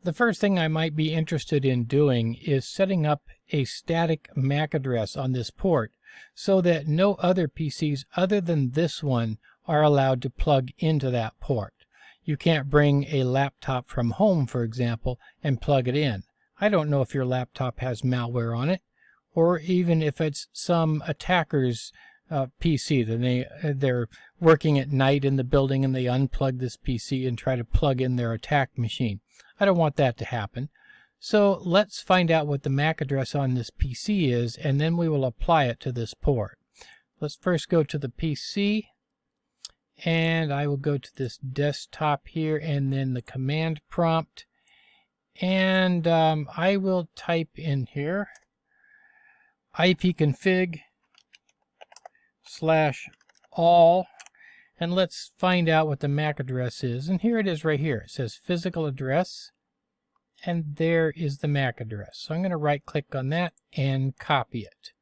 The first thing I might be interested in doing is setting up a static MAC address on this port so that no other PCs other than this one are allowed to plug into that port. You can't bring a laptop from home, for example, and plug it in. I don't know if your laptop has malware on it, or even if it's some attacker's PC. Then they're working at night in the building and they unplug this PC and try to plug in their attack machine. I don't want that to happen. So let's find out what the MAC address on this PC is, and then we will apply it to this port. Let's first go to the PC, and I will go to this desktop here and then the command prompt, and I will type in here ipconfig/all, and let's find out what the MAC address is. And here it is right here. It says physical address, and there is the MAC address. So I'm going to right click on that and copy it.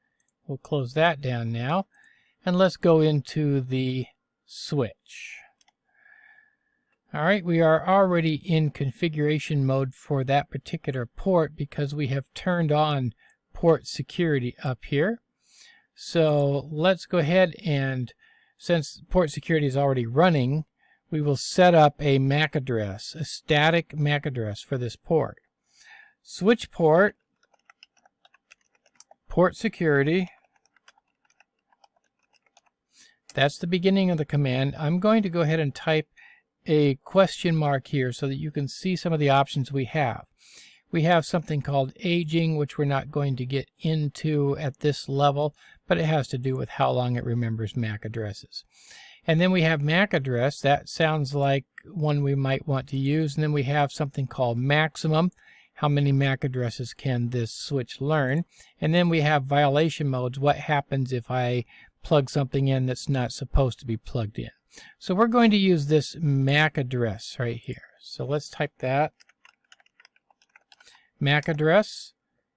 We'll close that down now, and let's go into the switch. Alright, we are already in configuration mode for that particular port because we have turned on port security up here. So let's go ahead, and since port security is already running, we will set up a MAC address, a static MAC address for this port. Switch port, port security. That's the beginning of the command. I'm going to go ahead and type a question mark here so that you can see some of the options we have. We have something called aging, which we're not going to get into at this level, but it has to do with how long it remembers MAC addresses. And then we have MAC address. That sounds like one we might want to use. And then we have something called maximum. How many MAC addresses can this switch learn? And then we have violation modes. What happens if I plug something in that's not supposed to be plugged in? So we're going to use this MAC address right here. So let's type that. MAC address,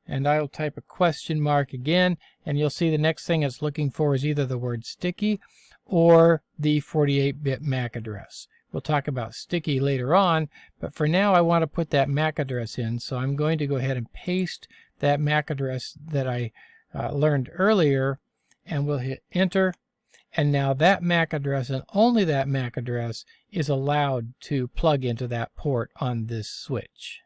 and I'll type a question mark again, and you'll see the next thing it's looking for is either the word sticky or the 48-bit MAC address. We'll talk about sticky later on, but for now I want to put that MAC address in, so I'm going to go ahead and paste that MAC address that I learned earlier, and we'll hit enter, and now that MAC address and only that MAC address is allowed to plug into that port on this switch.